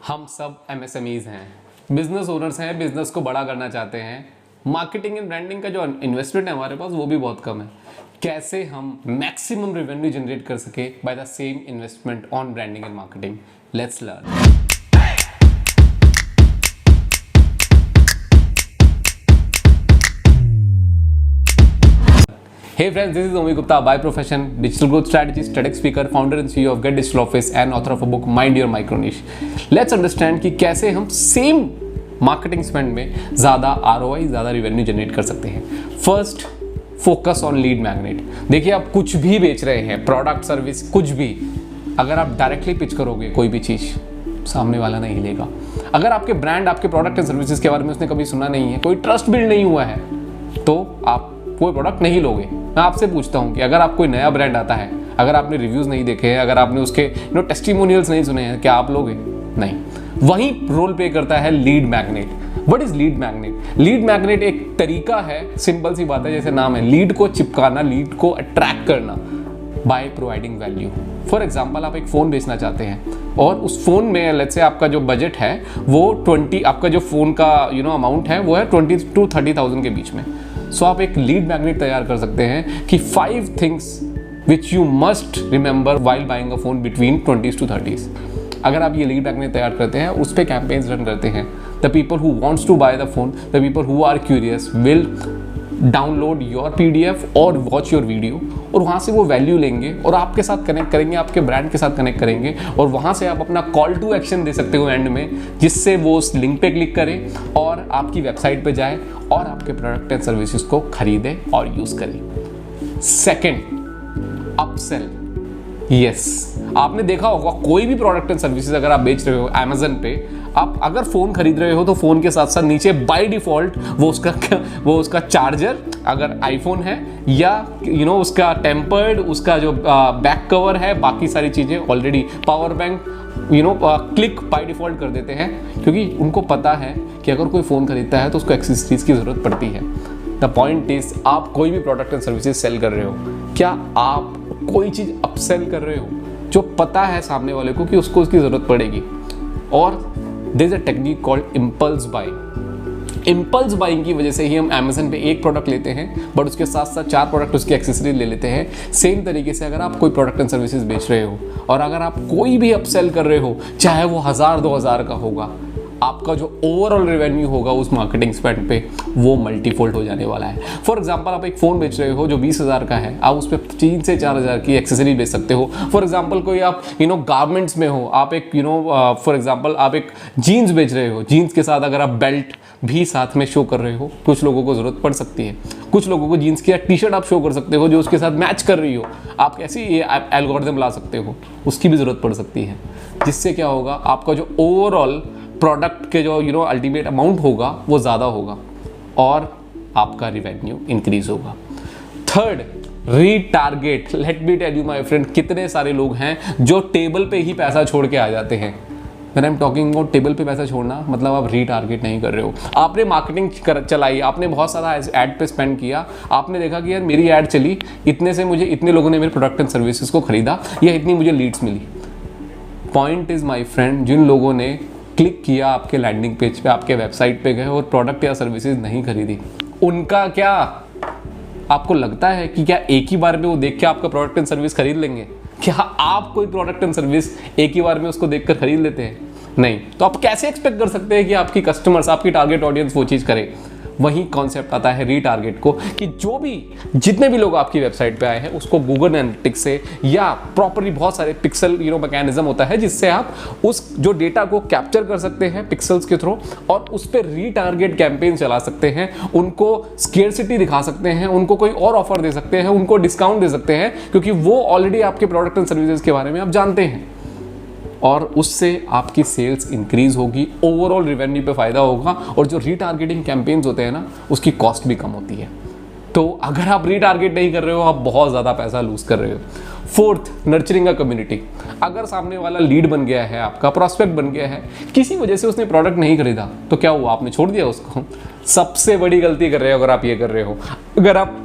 हम सब MSMEs हैं, बिजनेस ओनर्स हैं, बिजनेस को बड़ा करना चाहते हैं। मार्केटिंग एंड ब्रांडिंग का जो इन्वेस्टमेंट है हमारे पास वो भी बहुत कम है। कैसे हम मैक्सिमम रेवेन्यू जनरेट कर सके by the same investment on branding and marketing, let's learn. Hey friends, this is Omi Gupta by profession, digital growth strategist, TEDx speaker, founder and CEO of Get Digital Office and author of a book Mind Your Micro Niche. Let's understand कि कैसे हम same marketing spend में ज़्यादा ROI, ज़्यादा revenue generate कर सकते हैं। First, focus on lead magnet. देखिए, आप कुछ भी बेच रहे हैं, प्रोडक्ट, सर्विस, कुछ भी, अगर आप डायरेक्टली पिच करोगे कोई भी चीज़, सामने वाला नहीं लेगा। अगर आपके ब्रांड, आपके प्रोडक्ट एंड सर्विसेज के बारे में उसने कभी सुना नहीं है, कोई ट्रस्ट बिल्ड नहीं हुआ है, तो आप कोई प्रोडक्ट नहीं लोगे। मैं आपसे पूछता हूं कि अगर आप कोई नया ब्रांड आता है, अगर आपने रिव्यूज़ नहीं देखे हैं, अगर आपने उसके टेस्टिमोनियल्स नहीं सुने हैं, क्या आप लोगे? नहीं। वही रोल प्ले करता है lead magnet. What is lead magnet? Lead magnet एक तरीका है, सिंपल सी बात है, जैसे नाम है, लीड को चिपकाना, लीड को अट्रैक्ट करना by providing value. For example, आप एक फ़ोन बेचना चाहते हैं और उस फ़ोन में लेट्स से आपका जो बजट है वो 20, आपका जो फ़ोन का अमाउंट है वो है 20 to 30,000 के बीच में। सो आप एक लीड मैग्नेट तैयार कर सकते हैं कि 5 things which you must remember while buying a phone between 20s to 30s। अगर आप ये लीड मैग्नेट तैयार करते हैं, उस पर कैंपेन्स रन करते हैं, the people who wants to buy the phone, the people who are curious will download your PDF और वॉच योर वीडियो, और वहाँ से वो वैल्यू लेंगे और आपके साथ कनेक्ट करेंगे, आपके ब्रांड के साथ कनेक्ट करेंगे, और वहाँ से आप अपना कॉल टू एक्शन दे सकते हो एंड में, जिससे वो उस लिंक पे क्लिक करें और आपकी वेबसाइट पे जाए और आपके प्रोडक्ट एंड सर्विसेज को खरीदें और यूज़ करें। Second, upsell. यस, आपने देखा होगा कोई भी प्रोडक्ट एंड सर्विसेज अगर आप बेच रहे हो Amazon पे, आप अगर फ़ोन खरीद रहे हो तो फ़ोन के साथ साथ नीचे बाय डिफ़ॉल्ट वो उसका चार्जर, अगर आईफोन है, या उसका टेम्पर्ड, उसका जो बैक कवर है, बाकी सारी चीज़ें already, power bank, click by default कर देते हैं, क्योंकि उनको पता है कि अगर कोई फ़ोन खरीदता है तो उसको एक्सेसरीज की ज़रूरत पड़ती है। द पॉइंट इज, आप कोई भी प्रोडक्ट एंड सर्विसेज सेल कर रहे हो, क्या आप कोई चीज़ अपसेल कर रहे हो जो पता है सामने वाले को कि उसको उसकी ज़रूरत पड़ेगी? और there is a technique called impulse buying. Impulse buying की वजह से ही हम Amazon पे एक प्रोडक्ट लेते हैं, बट उसके साथ साथ 4 प्रोडक्ट उसकी एक्सेसरीज ले लेते हैं। सेम तरीके से अगर आप कोई प्रोडक्ट एंड सर्विसेज बेच रहे हो और अगर आप कोई भी अपसेल कर रहे हो, चाहे वो 1000-2000 का होगा, आपका जो ओवरऑल रेवेन्यू होगा उस मार्केटिंग स्पेंड पे वो मल्टीफोल्ड हो जाने वाला है। फॉर एग्जांपल, आप एक फ़ोन बेच रहे हो जो 20,000 का है, आप उस पर 3 से 4,000 की एक्सेसरी बेच सकते हो। फॉर एग्जांपल, कोई आप गारमेंट्स में हो, आप एक फॉर एग्जांपल आप एक जीन्स बेच रहे हो, जीन्स के साथ अगर आप बेल्ट भी साथ में शो कर रहे हो, कुछ लोगों को ज़रूरत पड़ सकती है, कुछ लोगों को जीन्स की टी-शर्ट आप शो कर सकते हो जो उसके साथ मैच कर रही हो, आप कैसे ये एल्गोरिथम ला सकते हो, उसकी भी ज़रूरत पड़ सकती है, जिससे क्या होगा, आपका जो ओवरऑल प्रोडक्ट के जो अल्टीमेट अमाउंट होगा वो ज़्यादा होगा और आपका रिवेन्यू इंक्रीज होगा। Third, retarget. Let me tell you my friend, कितने सारे लोग हैं जो टेबल पे ही पैसा छोड़ के आ जाते हैं। When I'm talking about table पे पैसा छोड़ना, मतलब आप रीटारगेट नहीं कर रहे हो। आपने मार्केटिंग चलाई, आपने बहुत सारा ऐड पे स्पेंड किया, आपने देखा कि यार मेरी ऐड चली, इतने से मुझे इतने लोगों ने मेरे प्रोडक्ट एंड सर्विसेज को खरीदा, या इतनी मुझे लीड्स मिली। पॉइंट इज माय फ्रेंड, जिन लोगों ने क्लिक किया आपके लैंडिंग पेज पे, आपके वेबसाइट पे गए और प्रोडक्ट या सर्विसेज नहीं खरीदी, उनका क्या आपको लगता है कि क्या एक ही बार में वो देख के आपका प्रोडक्ट एंड सर्विस खरीद लेंगे? क्या आप कोई प्रोडक्ट एंड सर्विस एक ही बार में उसको देखकर खरीद लेते हैं? नहीं। तो आप कैसे एक्सपेक्ट कर सकते हैं कि आपकी कस्टमर्स, आपकी टारगेट ऑडियंस वो चीज़ करे? वही कॉन्सेप्ट आता है रीटारगेट को, कि जितने भी लोग आपकी वेबसाइट पे आए हैं उसको गूगल एनालिटिक्स से या प्रॉपरली बहुत सारे पिक्सल मैकेनिज्म होता है जिससे आप उस जो डेटा को कैप्चर कर सकते हैं पिक्सल्स के थ्रू और उस पर रीटारगेट कैंपेन चला सकते हैं, उनको स्केर्सिटी दिखा सकते हैं, उनको कोई और ऑफर दे सकते हैं, उनको डिस्काउंट दे सकते हैं, क्योंकि वो ऑलरेडी आपके प्रोडक्ट एंड सर्विसेज के बारे में आप जानते हैं, और उससे आपकी सेल्स इंक्रीज होगी, ओवरऑल रेवेन्यू पे फायदा होगा, और जो रीटारगेटिंग कैंपेन्स होते हैं ना, उसकी कॉस्ट भी कम होती है। तो अगर आप रीटारगेट नहीं कर रहे हो, आप बहुत ज़्यादा पैसा लूज कर रहे हो। Fourth, nurturing a community. अगर सामने वाला लीड बन गया है, आपका प्रोस्पेक्ट बन गया है, किसी वजह से उसने प्रोडक्ट नहीं खरीदा, तो क्या हुआ? आपने छोड़ दिया उसको? सबसे बड़ी गलती कर रहे हो अगर आप ये कर रहे हो। अगर आप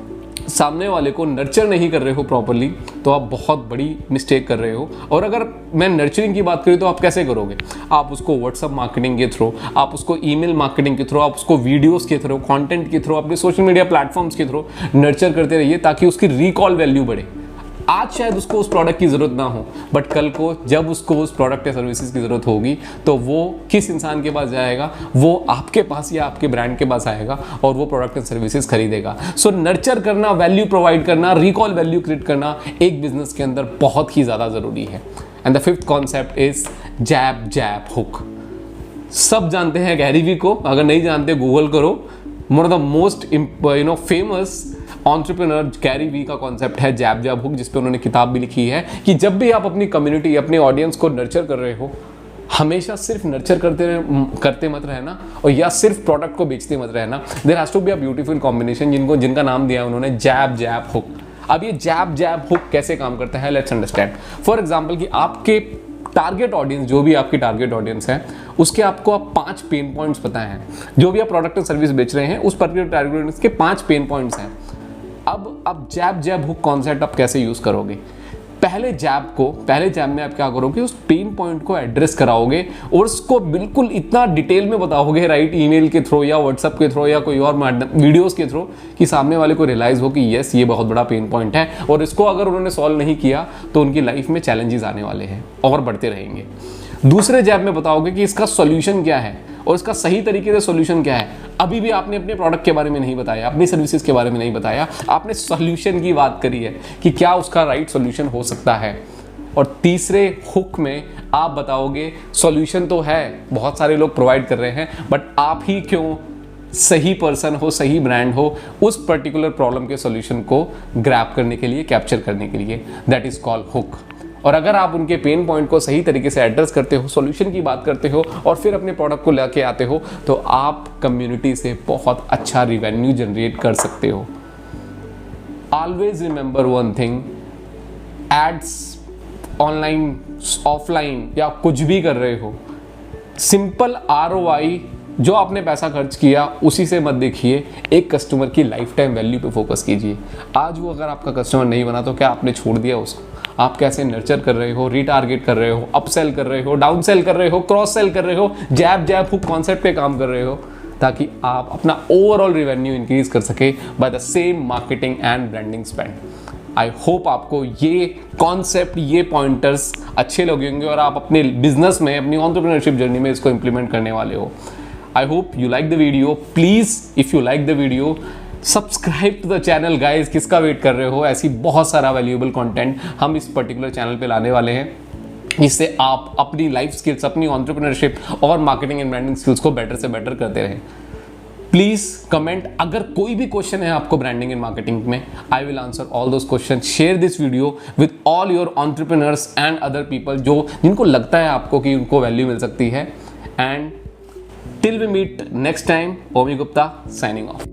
सामने वाले को नर्चर नहीं कर रहे हो प्रॉपरली तो आप बहुत बड़ी मिस्टेक कर रहे हो। और अगर मैं नर्चरिंग की बात करूँ तो आप कैसे करोगे? आप उसको व्हाट्सअप मार्केटिंग के थ्रू, आप उसको ईमेल मार्केटिंग के थ्रू, आप उसको वीडियोस के थ्रू, कंटेंट के थ्रू, अपने सोशल मीडिया प्लेटफॉर्म्स के थ्रू नर्चर करते रहिए ताकि उसकी रिकॉल वैल्यू बढ़े। आज शायद उसको उस प्रोडक्ट की ज़रूरत ना हो, बट कल को जब उसको उस प्रोडक्ट या सर्विसेज की ज़रूरत होगी तो वो किस इंसान के पास जाएगा? वो आपके पास या आपके ब्रांड के पास आएगा और वो प्रोडक्ट एंड सर्विसेज खरीदेगा। सो नर्चर करना, वैल्यू प्रोवाइड करना, रिकॉल वैल्यू क्रिएट करना एक बिजनेस के अंदर बहुत ही ज़्यादा ज़रूरी है। And the fifth concept is jab jab hook. सब जानते हैं गैरी वी को, अगर नहीं जानते गूगल करो। One of the most famous entrepreneur Gary Vee का कॉन्सेप्ट है जैब जैब हुक, जिस पे उन्होंने किताब भी लिखी है कि जब भी आप अपनी कम्युनिटी, अपने ऑडियंस को नर्चर कर रहे हो, हमेशा सिर्फ नर्चर करते मत रहना और या सिर्फ प्रोडक्ट को बेचते मत रहना। There has to be a beautiful combination जिनका नाम दिया है उन्होंने जैब जैब हुक। अब ये जैब जैब हुक कैसे काम करता है, लेट्स अंडरस्टैंड। फॉर एग्जाम्पल कि आपके टारगेट ऑडियंस, जो भी आपकी टारगेट ऑडियंस है, उसके आपको 5 पेन पॉइंट्स पता हैं। जो भी आप प्रोडक्ट और सर्विस बेच रहे हैं उस पर्टिकुलर टारगेट ऑडियंस के 5 पेन पॉइंट्स हैं। अब जैब जैब हुक कॉन्सेप्ट आप कैसे यूज करोगे? पहले जैब में आप क्या करोगे? उस पेन पॉइंट को एड्रेस कराओगे और उसको बिल्कुल इतना डिटेल में बताओगे, राइट, ईमेल के थ्रू या व्हाट्सएप के थ्रू या कोई और वीडियोस के थ्रू, कि सामने वाले को रियलाइज हो कि यस ये बहुत बड़ा पेन पॉइंट है और इसको अगर उन्होंने सॉल्व नहीं किया तो उनकी लाइफ में चैलेंजेस आने वाले हैं और बढ़ते रहेंगे। दूसरे जैब में बताओगे कि इसका सॉल्यूशन क्या है और इसका सही तरीके से सॉल्यूशन क्या है। अभी भी आपने अपने प्रोडक्ट के बारे में नहीं बताया, अपनी सर्विसेज के बारे में नहीं बताया, आपने सॉल्यूशन की बात करी है कि क्या उसका राइट सॉल्यूशन हो सकता है। और तीसरे हुक में आप बताओगे सॉल्यूशन तो है, बहुत सारे लोग प्रोवाइड कर रहे हैं, बट आप ही क्यों सही पर्सन हो, सही ब्रांड हो उस पर्टिकुलर प्रॉब्लम के सॉल्यूशन को ग्रैब करने के लिए, कैप्चर करने के लिए। That is called hook. और अगर आप उनके पेन पॉइंट को सही तरीके से एड्रेस करते हो, सॉल्यूशन की बात करते हो और फिर अपने प्रोडक्ट को लेके आते हो तो आप कम्युनिटी से बहुत अच्छा रिवेन्यू जनरेट कर सकते हो। Always remember one thing, ads online, offline या कुछ भी कर रहे हो, सिंपल ROI जो आपने पैसा खर्च किया उसी से मत देखिए, एक कस्टमर की लाइफ टाइम वैल्यू पे फोकस कीजिए। आज वो अगर आपका कस्टमर नहीं बना तो क्या आपने छोड़ दिया उसको? आप कैसे नर्चर कर रहे हो, रीटारगेट कर रहे हो, अपसेल कर रहे हो, डाउन सेल कर रहे हो, क्रॉस सेल कर रहे हो, जैब जैब हुक कॉन्सेप्ट पे काम कर रहे हो ताकि आप अपना ओवरऑल रिवेन्यू इंक्रीज कर सके by the same marketing and branding spend. I hope आपको ये कॉन्सेप्ट, ये पॉइंटर्स अच्छे लगे होंगे और आप अपने बिजनेस में, अपनी एंटरप्रेन्योरशिप जर्नी में इसको इंप्लीमेंट करने वाले हो। I hope you like the video. Please, if you like the video, subscribe to the channel guys. किसका वेट कर रहे हो? ऐसी बहुत सारा वैल्यूएबल कंटेंट हम इस पर्टिकुलर चैनल पे लाने वाले हैं जिससे आप अपनी लाइफ स्किल्स, अपनी एंटरप्रेन्योरशिप और मार्केटिंग एंड ब्रांडिंग स्किल्स को बेटर से बेटर करते रहें। प्लीज कमेंट, अगर कोई भी क्वेश्चन है आपको ब्रांडिंग एंड मार्केटिंग में, I will answer all those question. Share this video with all your entrepreneurs and other people जिनको लगता है आपको कि उनको वैल्यू मिल सकती है। And till we meet next time, Omi Gupta signing off.